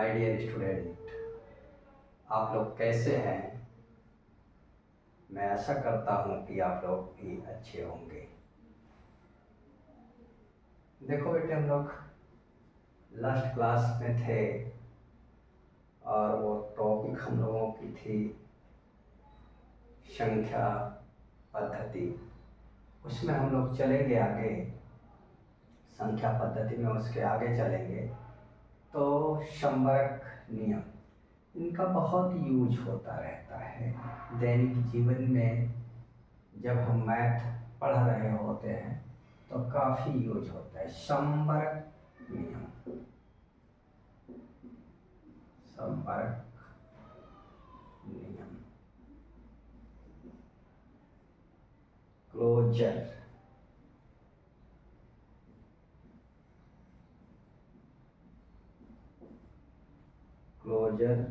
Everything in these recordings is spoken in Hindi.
माय डियर स्टूडेंट, आप लोग कैसे हैं। मैं आशा करता हूँ कि आप लोग भी अच्छे होंगे। देखो बेटे, हम लोग लास्ट क्लास में थे और वो टॉपिक हम लोगों की थी संख्या पद्धति। उसमें हम लोग चलेंगे आगे, संख्या पद्धति में उसके आगे चलेंगे। तो संवर्ग नियम, इनका बहुत यूज होता रहता है दैनिक जीवन में। जब हम मैथ पढ़ रहे होते हैं तो काफ़ी यूज होता है संवर्ग नियम। संवर्ग नियम, closure, closure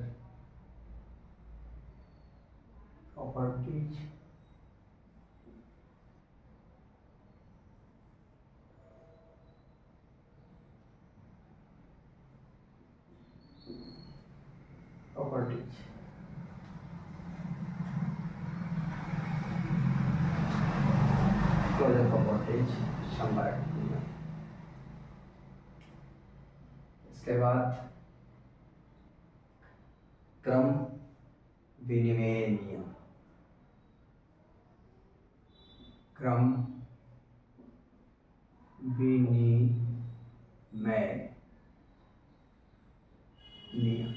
properties, properties. Closure properties, संवर्ग नियम। इसके बाद क्रम विनिमय नियम, क्रम विनिमय नियम,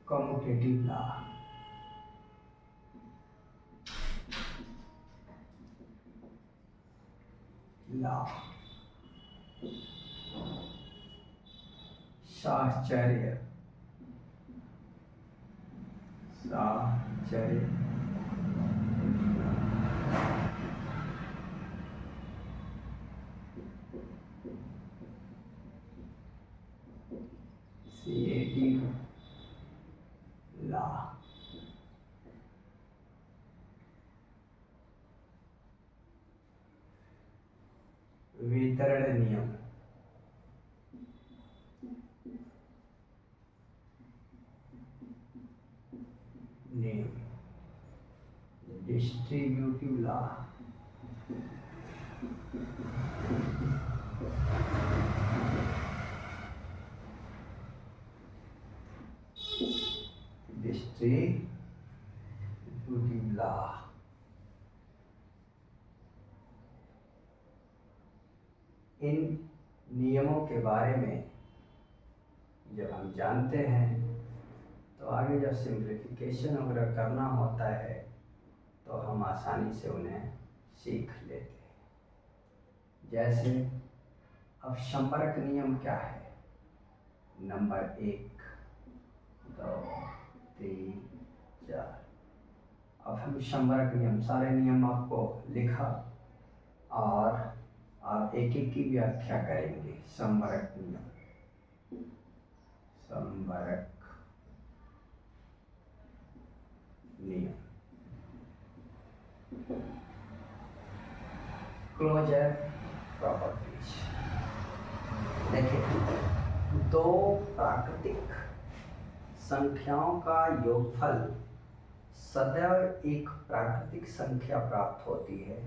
कम्यूटेटिव लॉ, साहचर्य, साहचर्य, CAD लॉ, वितरण नियम, डिस्ट्रीब्यूटिव लॉ, डिस्ट्रीब्यूटिव लॉ। इन नियमों के बारे में जब हम जानते हैं तो आगे जब सिंप्लीफिकेशन वगैरह करना होता है तो हम आसानी से उन्हें सीख लेते हैं। जैसे अब संवर्ग नियम क्या है? नंबर 1, 2, 3, 4। अब हम संवर्ग नियम, सारे नियम आपको लिखा और आप एक एक की व्याख्या करेंगे। संवर्ग नियम, संवर्ग नियम, क्लोजर प्रॉपर्टीज। देखिए, दो प्राकृतिक संख्याओं का योगफल सदैव एक प्राकृतिक संख्या प्राप्त होती है।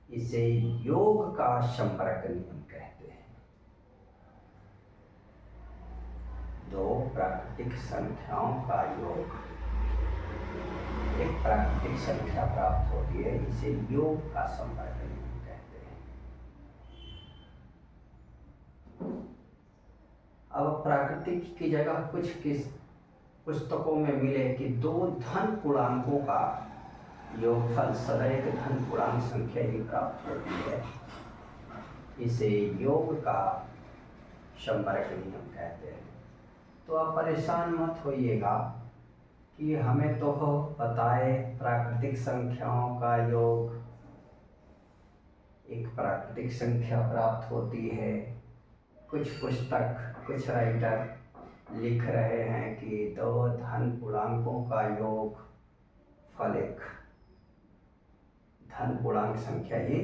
इसे योग का संवर्ग नियम कहते हैं। दो प्राकृतिक संख्याओं का योग एक प्राकृतिक संख्या प्राप्त होती है, इसे योग का संवर्ग नियम कहते हैं। अब प्राकृतिक की जगह कुछ किस पुस्तकों में मिले कि दो धन पूर्णांकों का योगफल सदैव धन पूर्णांक संख्या ही प्राप्त होती है, इसे योग का संवर्ग नियम कहते हैं। तो आप परेशान मत होइएगा कि हमें तो बताए प्राकृतिक संख्याओं का योग एक प्राकृतिक संख्या प्राप्त होती है। कुछ पुस्तक, कुछ राइटर लिख रहे हैं कि दो धन पूर्णांकों का योग फल एक धन पूर्णांक संख्या ही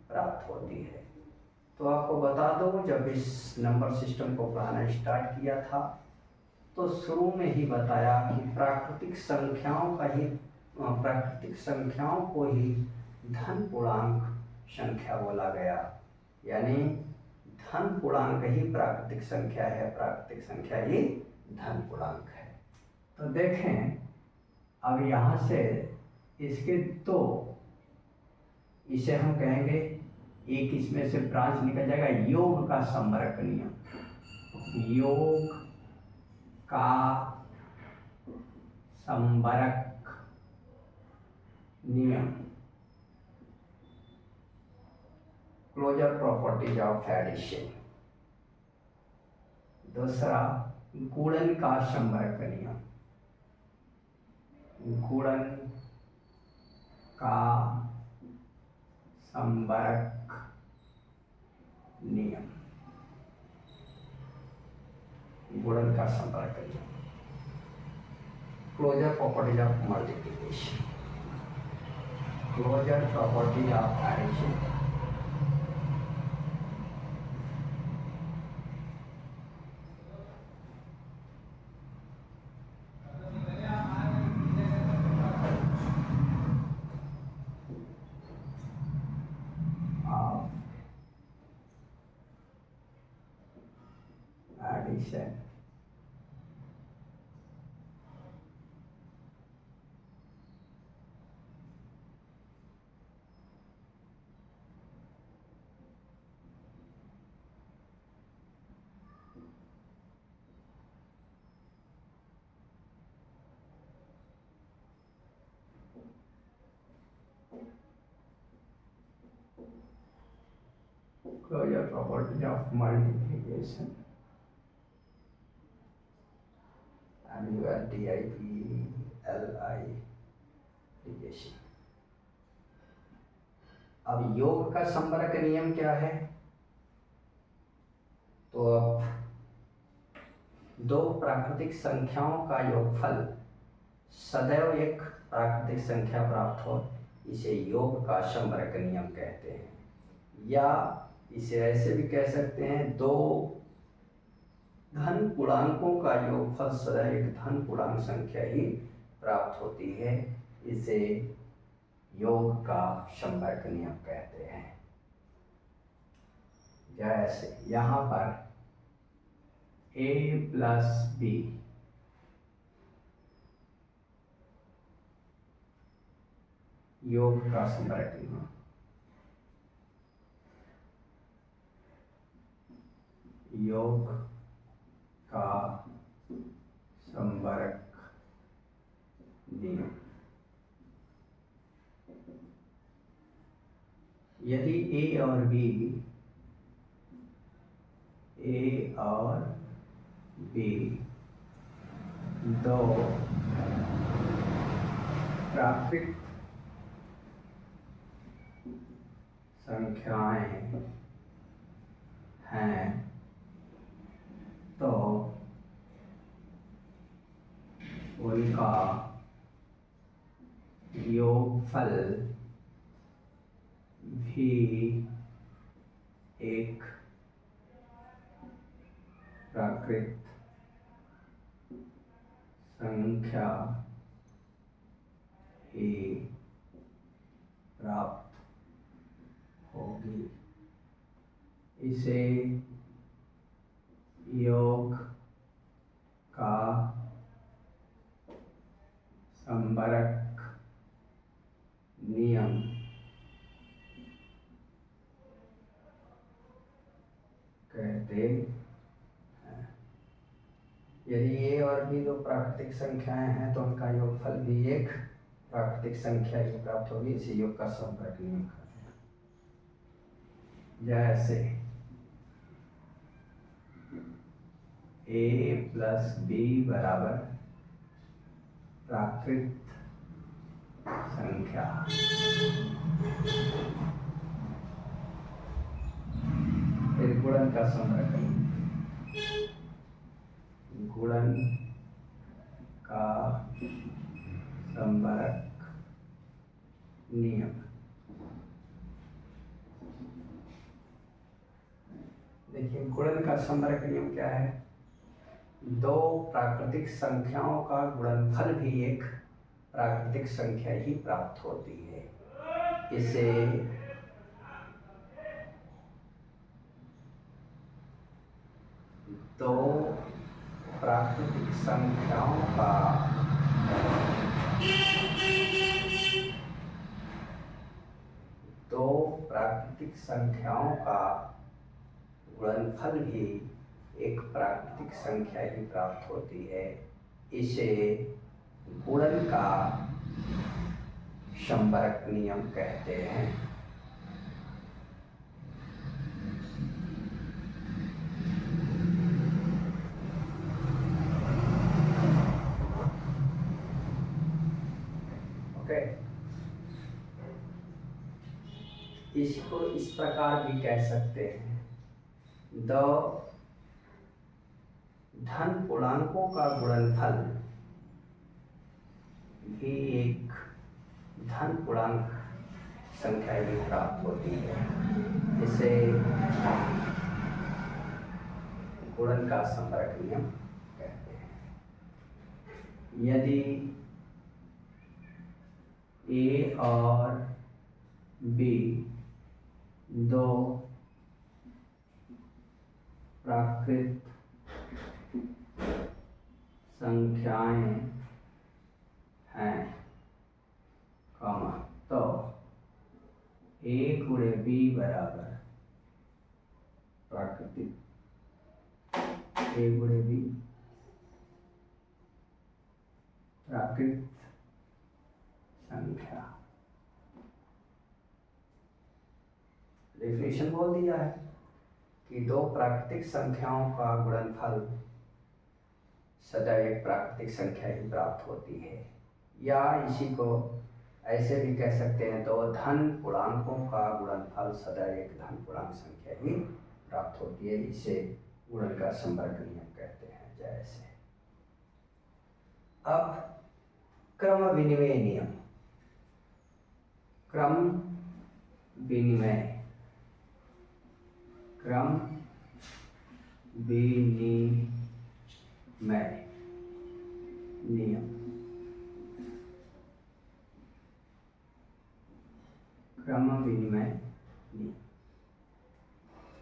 प्राप्त होती है। तो आपको बता दूं, जब इस नंबर सिस्टम को पढ़ाना स्टार्ट किया था तो शुरू में ही बताया कि प्राकृतिक संख्याओं को ही धन पूर्णांक संख्या बोला गया। यानी धन पूर्णांक ही प्राकृतिक संख्या है, प्राकृतिक संख्या ही धन पूर्णांक है। तो देखें, अब यहाँ से इसके दो, इसे हम कहेंगे, एक इसमें से ब्रांच निकल जाएगा योग का संबरक नियम। योग का संबरक नियम, क्लोजर प्रॉपर्टीज ऑफ एडिशन। दूसरा गुणन का संबरक नियम, गुणन का संबरक नियम, गुणन का संबरक नियम, closure properties of multiplication, closure property of addition, addition. Closure property of multiplication, multiplication। अब योग का संबरक नियम क्या है? तो अब दो प्राकृतिक संख्याओं का योगफल सदैव एक प्राकृतिक संख्या प्राप्त हो, इसे योग का संबरक नियम कहते हैं। या इसे ऐसे भी कह सकते हैं, दो धन पूर्णांकों का योगफल सदैव एक धन पूर्णांक संख्या ही प्राप्त होती है, इसे योग का संबरक नियम कहते हैं। जैसे यहाँ पर a प्लस बी, योग का संबरक नियम, योग का संबरक नियम। यदि ए और बी दो प्राकृतिक संख्याएं हैं तो उनका योगफल भी एक प्राकृतिक संख्या ही प्राप्त होगी, इसे योग का संबरक नियम कहते हैं। यदि ए और बी दो प्राकृतिक संख्याएं हैं तो उनका योगफल भी एक प्राकृतिक संख्या ही प्राप्त होगी, इसे योग का संबरक नियम कहते हैं। जैसे a प्लस बी बराबर प्राकृतिक संख्या, फिर गुणन का संबरक नियम, गुणन का संबरक नियम। देखिए गुणन का संवर्ग नियम क्या है, दो प्राकृतिक संख्याओं का गुणनफल भी एक प्राकृतिक संख्या ही प्राप्त होती है। इसे दो प्राकृतिक संख्याओं का दो प्राकृतिक संख्याओं का गुणनफल भी एक प्राकृतिक संख्या ही प्राप्त होती है। इसे गुणन का संवर्ग नियम कहते हैं। ओके, इसको इस प्रकार भी कह सकते हैं, द धन पूर्णांकों का गुणनफल भी एक धन पूर्णांक संख्या ही प्राप्त होती है। इसे गुणन का संवर्ग नियम कहते हैं। यदि ए और बी दो प्राकृत संख्याएं हैं, तो ए गुणे बी बराबर प्राकृतिक ए गुणे बी प्राकृत संख्या। डेफिनेशन बोल दिया है कि दो प्राकृतिक संख्याओं का गुणनफल सदा एक प्राकृतिक संख्या ही प्राप्त होती है, या इसी को ऐसे भी कह सकते हैं, दो धन पूर्णांकों का गुणनफल सदा एक धन पूर्णांक संख्या ही प्राप्त होती है। इसे गुणन का संवर्ग नियम कहते हैं। जैसे अब क्रम विनिमय नियम, क्रम विनिमय नियम, क्रम विनिमय नियम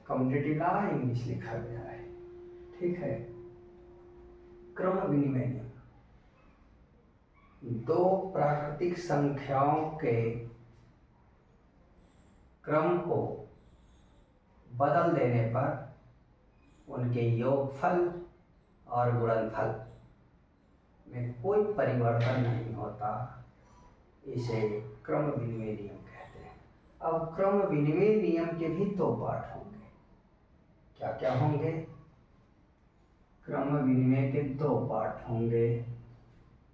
कम्युनिटी लॉ इंग्लिश लिखा गया है, ठीक है। क्रम विनिमय नियम, दो प्राकृतिक संख्याओं के क्रम को बदल देने पर उनके योगफल और गुणनफल में कोई परिवर्तन नहीं होता, इसे क्रम विनिमय नियम कहते हैं। अब क्रम विनिमय नियम के भी दो पार्ट होंगे। क्या क्या होंगे? क्रम विनिमय के दो पार्ट होंगे,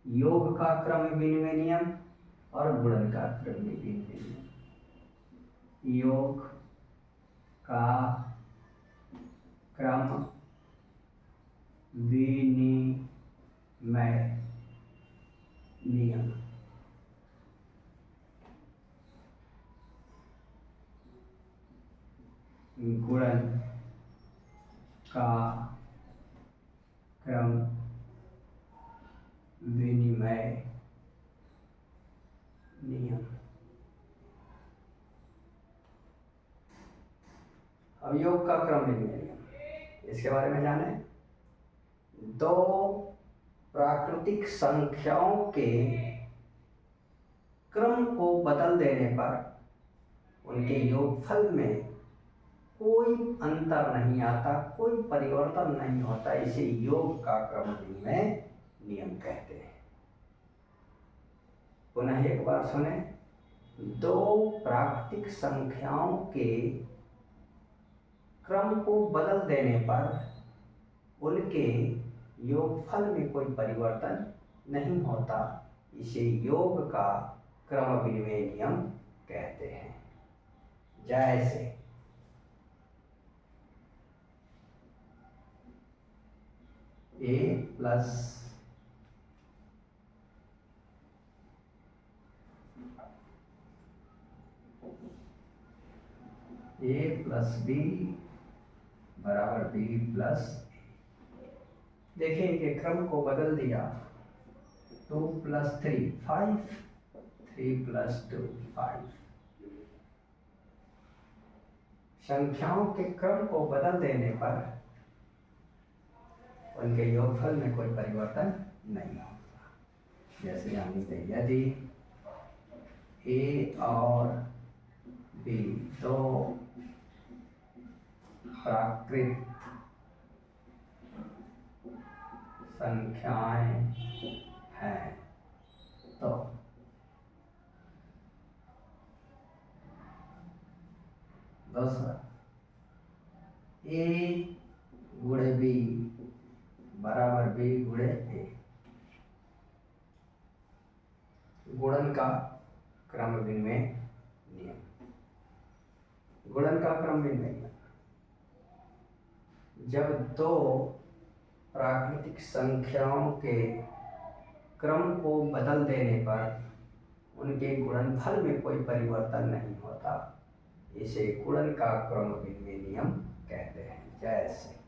योग का क्रम विनिमय नियम और गुणन का क्रम विनिमय नियम। योग का क्रम विनिमय नियम, गुणन का क्रम विनिमय नियम। अब योग का क्रम विनिमय नियम, इसके बारे में जाने। दो प्राकृतिक संख्याओं के क्रम को बदल देने पर उनके योगफल में कोई अंतर नहीं आता, कोई परिवर्तन नहीं होता, इसे योग का क्रम विनिमय नियम कहते हैं। पुनः एक बार सुने, दो प्राकृतिक संख्याओं के क्रम को बदल देने पर उनके योगफल में कोई परिवर्तन नहीं होता, इसे योग का क्रम विनिमय नियम कहते हैं। जैसे ए प्लस बी बराबर बी प्लस। देखिए इनके क्रम को बदल दिया, 2 + 3 5, 3 + 2 5। संख्याओं के क्रम को बदल देने पर उनके योगफल में कोई परिवर्तन नहीं होता। जैसे हम लिखते हैं यदि ए और बी दो प्राकृत संख्याएं हैं तो दूसरा ए गुणे बी बराबर बी गुणे ए। गुणन का क्रम विनिमय नियम। गुणन का क्रम विनिमय नियम, जब दो प्राकृतिक संख्याओं के क्रम को बदल देने पर उनके गुणनफल में कोई परिवर्तन नहीं होता, इसे गुणन का क्रम विनिमय नियम कहते हैं। जैसे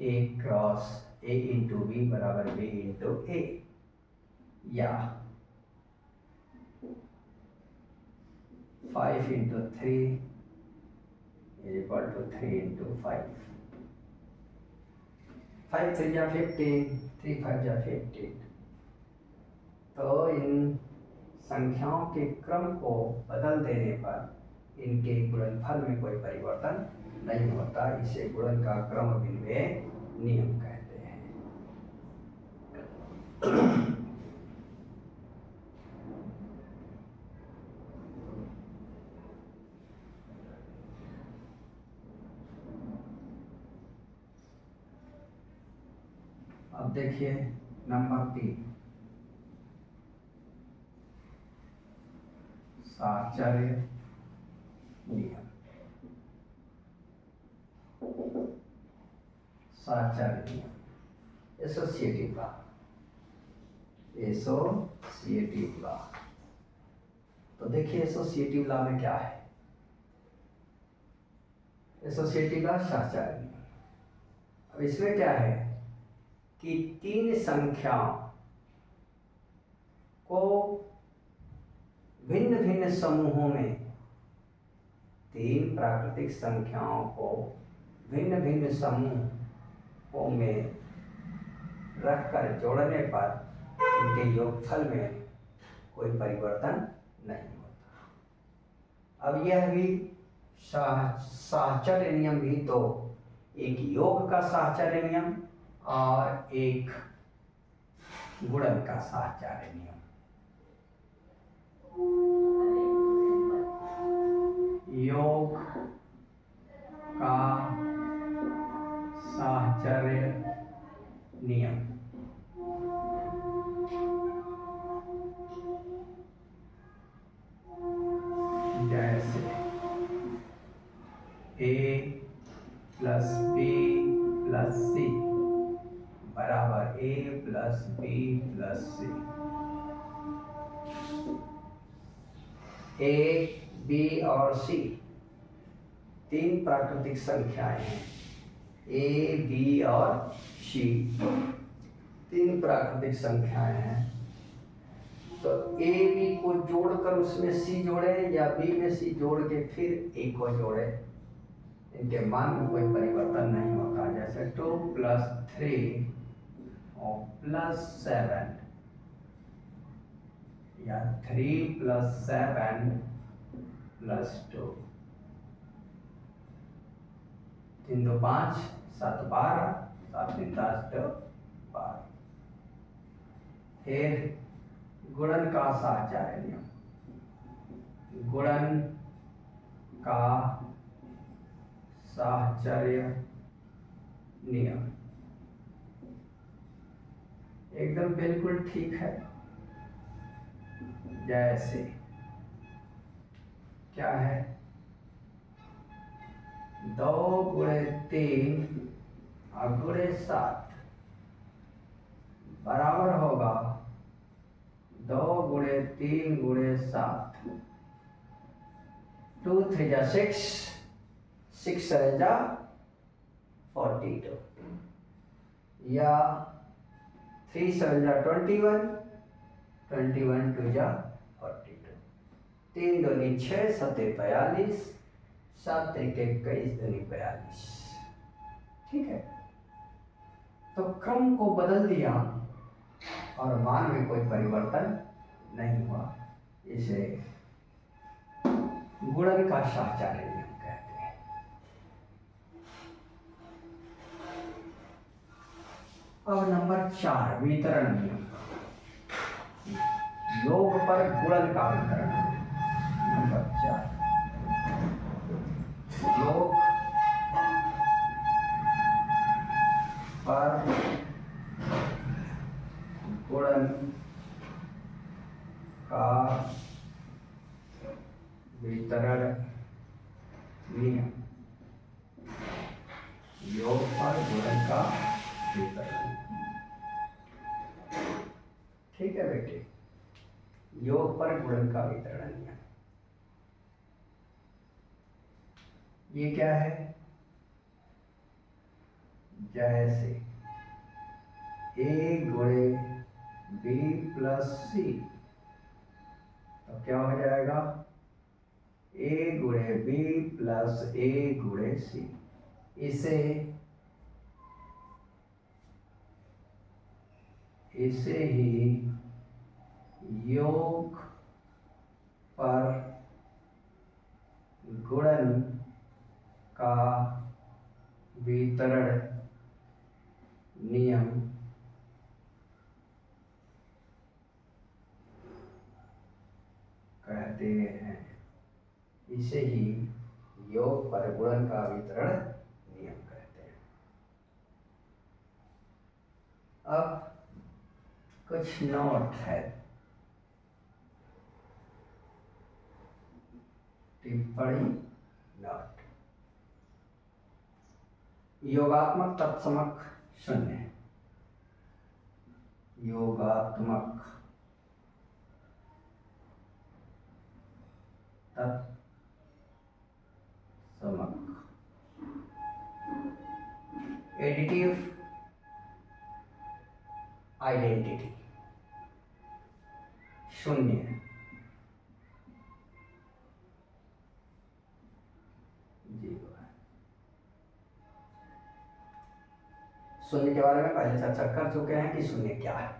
ए क्रॉस ए इंटू बी बराबर बी इंटू ए, या 5 इंटू 3 = 3 इंटू 5। 5 3 या 15, 3 5 या 15। तो इन संख्याओं के क्रम को बदल देने पर इनके गुणनफल में कोई परिवर्तन नहीं होता, इसे गुणन का क्रम विनिमय नियम कहते हैं। अब देखिए नंबर 3, साहचर्य नियम। साहचर्य नियम, एसोसिएटिव लॉ। एसोसिएटिव लॉ, तो देखिए एसोसिएटिव लॉ में क्या है। एसोसिएटिव लॉ साहचर्य नियम। अब इसमें क्या है कि तीन संख्याओं को भिन्न भिन्न समूहों में, तीन प्राकृतिक संख्याओं को भिन्न भिन्न समूहों में रखकर जोड़ने पर उनके योगफल में कोई परिवर्तन नहीं होता। अब यह भी साहचर्य नियम भी दो, एक योग का साहचर्य नियम और एक गुणन का साहचर्य नियम। योग का साहचर्य नियम जैसे a + b + c बराबर a + b + c। a, b और c तीन प्राकृतिक संख्याएं हैं। a, b और c तीन प्राकृतिक संख्याएं हैं। तो a, b को जोड़कर उसमें c जोड़े या b में c जोड़ के फिर a को जोड़े, इनके मान में कोई परिवर्तन नहीं होता। जैसे 2 + 3 और +7 या 3 + 7 + 2, 3 2 5 7 12 7 3 10 2 12। फिर गुणन का साहचर्य नियम। गुणन का साहचर्य नियम एकदम बिल्कुल ठीक है। जैसे क्या है, 2 × 3 × 7 बराबर होगा 2 × 3 × 7 2 3 जा 6, 6 7 जा 42, या 3 7 जा 21, 21 2 जा 42, 3 दूनी 6, 7 42, 7 1 21 दूनी 42। ठीक है, तो क्रम को बदल दिया और मान में कोई परिवर्तन नहीं हुआ, इसे गुणन का साहचर्य नियम कहते हैं। अब नंबर 4 वितरण नियम, योग पर गुणन का वितरण। नंबर 4 योग पर गुणन का वितरण नियम, योग पर गुणन का वितरण। ठीक है बेटे, योग पर गुणन का वितरण नियम ये क्या है? जैसे a गुणे b प्लस सी, तो क्या हो जाएगा? a गुणे b प्लस a गुणे सी। इसे ही योग पर गुणन का वितरण नियम कहते हैं। इसे ही योग पर गुणन का वितरण नियम कहते हैं। अब कुछ नोट है, टिप्पणी नोट। योगात्मक तत्समक शून्य, योगात्मक तत्समक एडिटिव आइडेंटिटी शून्य, शून्य के बारे में पहले चर्चा कर चुके हैं कि शून्य क्या है।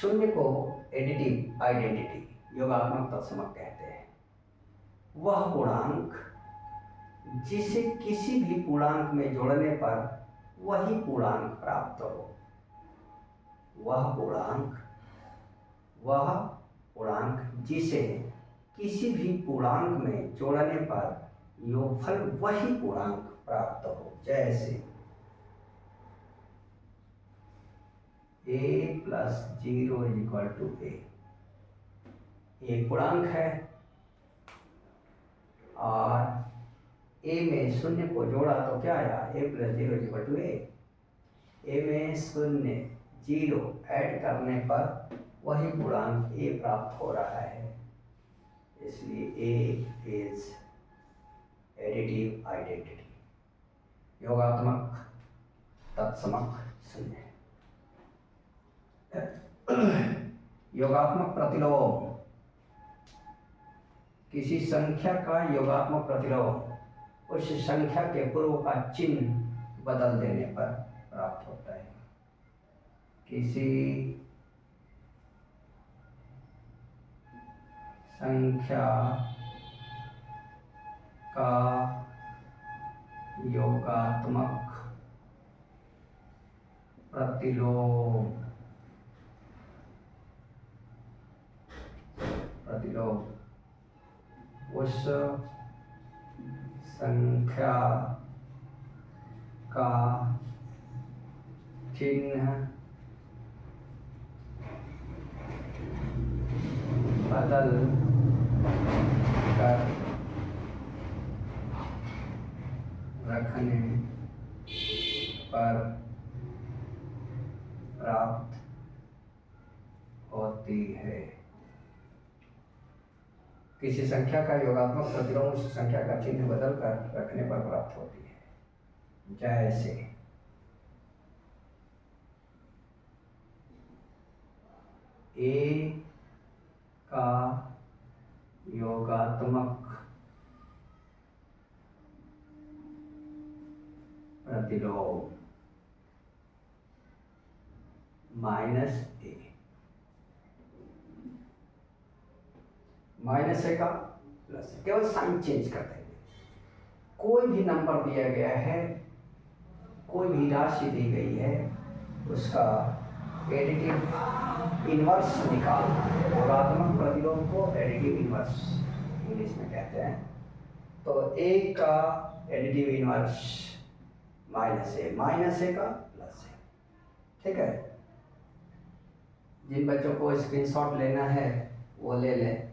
शून्य को एडिटिव आइडेंटिटी योगात्मक तत्समक कहते हैं। वह पूर्णांक जिसे किसी भी पूर्णांक में जोड़ने पर वही पूर्णांक प्राप्त हो। वह पूर्णांक जिसे किसी भी पूर्णांक में जोड़ने पर योगफल वही पूर्णांक प्राप्त हो। जैसे a plus 0 equal to a, एक पूर्णांक है और a में शून्य को जोड़ा तो क्या आया? a plus 0 equal to a। a में शून्य 0 ऐड करने पर वही पूर्णांक a प्राप्त हो रहा है, इसलिए a इज एडिटिव आइडेंटिटी, योगात्मक तत्समक शून्य। योगात्मक प्रतिलोम, किसी संख्या का योगात्मक प्रतिलोम उस संख्या के पूर्व का चिन्ह बदल देने पर प्राप्त होता है। किसी संख्या का योगात्मक प्रतिलोम उस संख्या का चिन्ह बदल कर रखने पर प्राप्त होती है। किसी संख्या का योगात्मक प्रतिलोम उस संख्या का चिन्ह बदल कर रखने पर प्राप्त होती है। जैसे ए का योगात्मक प्रतिलोम माइनस ए, माइनस ए का प्लस, केवल साइन चेंज कर देंगे। कोई भी नंबर दिया गया है, कोई भी राशि दी गई है, उसका एडिटिव इनवर्स निकालना है। योगात्मक प्रतिलोम को एडिटिव इनवर्स इंग्लिश में कहते हैं। तो ए का एडिटिव इनवर्स माइनस ए का प्लस ए। ठीक है, जिन बच्चों को स्क्रीनशॉट लेना है वो ले लें।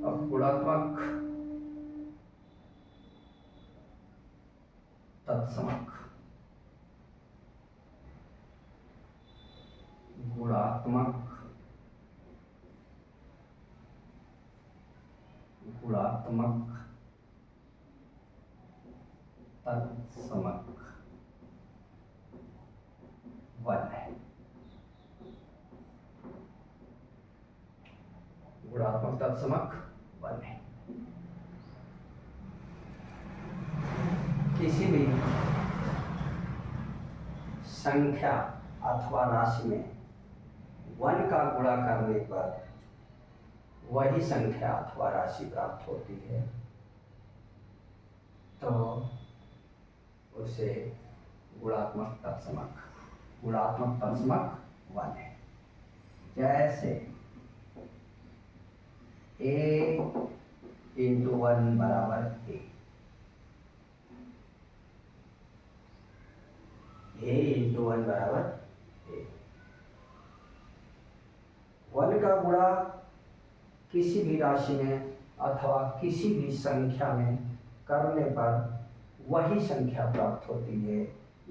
अब गुणात्मक तत्समक, गुणात्मक तत्समक वन है। गुणात्मक तत्समक वन है। किसी भी संख्या अथवा राशि में वन का गुणा करने पर वही संख्या अथवा राशि प्राप्त होती है, तो उसे गुणात्मक तत्समक वन है। जैसे ए इंटू वन बराबर ए इंटू वन बराबर ए। वन का गुणा किसी भी राशि में अथवा किसी भी संख्या में करने पर वही संख्या प्राप्त होती है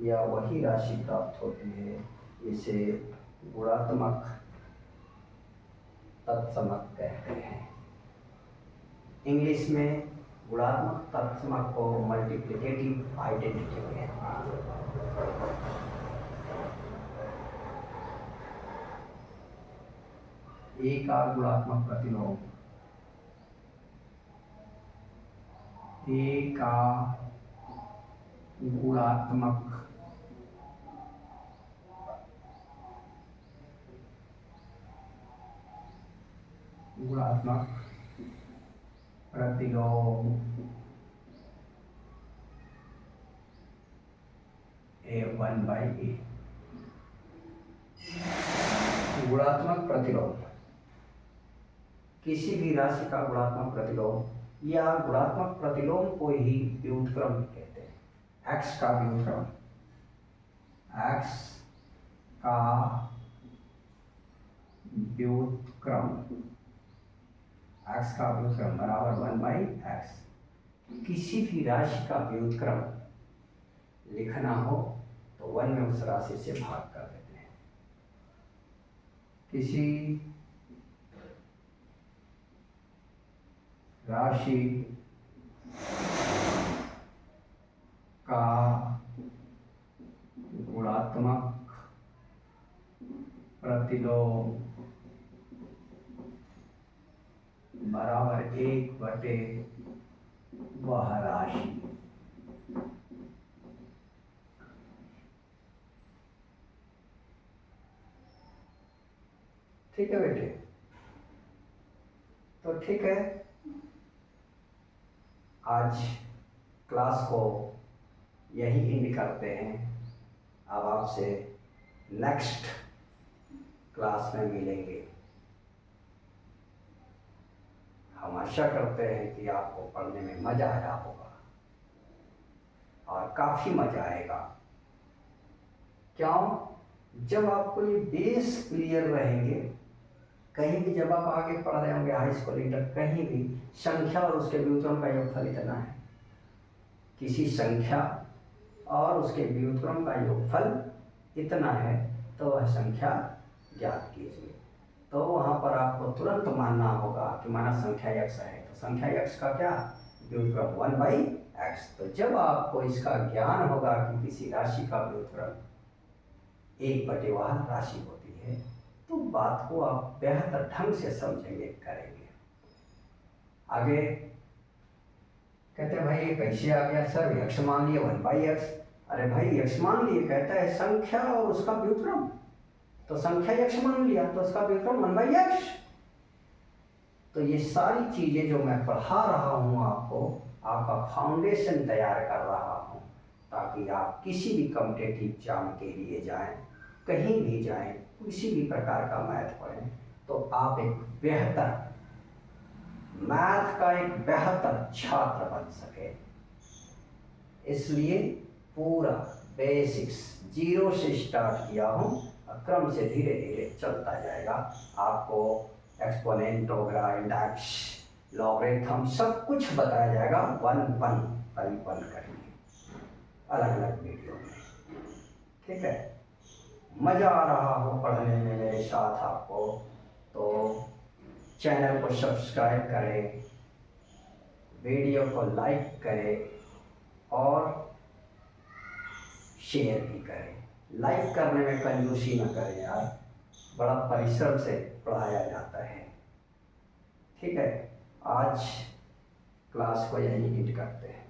या वही राशि प्राप्त होती है। इसे गुणात्मक तत्समक कहते हैं। इंग्लिश में गुणात्मक तत्समक को मल्टीप्लिकेटिव आइडेंटिटी कहते हैं। ए का गुणात्मक प्रतिलोम, ए का गुणात्मक प्रतिलोम ए वन बाई ए। गुणात्मक प्रतिलोम किसी भी राशि का गुणात्मक प्रतिलोम या गुणात्मक प्रतिलोम को ही व्युत्क्रम कहते हैं। एक्स का व्युत्क्रम, एक्स का व्युत्क्रम, एक्स का व्युत्क्रम बराबर वन बाई एक्स। किसी भी राशि का व्युत्क्रम लिखना हो तो वन में उस राशि से भाग कर देते हैं। किसी राशि का गुणात्मक प्रतिलोम बराबर एक बटे वह राशि। ठीक है बेटे, तो ठीक है, आज क्लास को यही एंड करते हैं। अब आपसे नेक्स्ट क्लास में मिलेंगे। हम आशा करते हैं कि आपको पढ़ने में मजा आया होगा। और काफ़ी मज़ा आएगा। क्यों? जब आपको ये बेस क्लियर रहेंगे, कहीं भी जब आप आगे पढ़ रहे होंगे हाई स्कूल इंटर, कहीं भी संख्या और उसके व्युत्क्रम का योगफल इतना है, किसी संख्या और उसके व्युत्क्रम का योगफल इतना है, तो वह संख्या ज्ञात कीजिए। तो वहाँ पर आपको तुरंत मानना होगा कि माना संख्या x है, तो संख्या x का क्या व्युत्क्रम 1/x। तो जब आपको इसका ज्ञान होगा कि किसी राशि का व्युत्क्रम 1/वह राशि होती है, तो बात को आप बेहतर ढंग से समझेंगे, करेंगे। आगे कहते हैं भाई ये कैसे आ गया सर, x मान लिए 1/x। अरे भाई x मान लिए, कहता है संख्या और उसका व्युत्क्रम, तो संख्या x मान लिया तो उसका व्युत्क्रम 1/x। तो ये सारी चीज़ें जो मैं पढ़ा रहा हूँ आपको, आपका फाउंडेशन तैयार कर रहा हूँ, ताकि आप किसी भी कॉम्पिटिटिव एग्जाम के लिए जाएं, कहीं भी जाएं, किसी भी प्रकार का मैथ पढ़ें, तो आप एक बेहतर मैथ का एक बेहतर छात्र बन सके। इसलिए पूरा बेसिक्स 0 से स्टार्ट किया हूँ, क्रम से धीरे धीरे चलता जाएगा। आपको एक्सपोनेंट वगैरह, इंडेक्स, लॉगरिथम सब कुछ बताया जाएगा, वन करेंगे अलग अलग वीडियो में। ठीक है, मज़ा आ रहा हो पढ़ने में मेरे साथ आपको, तो चैनल को सब्सक्राइब करें, वीडियो को लाइक करें और शेयर भी करें। लाइक करने में कंजूसी न करें यार, बड़ा परिश्रम से पढ़ाया जाता है। ठीक है, आज क्लास को यहीं एंड करते हैं।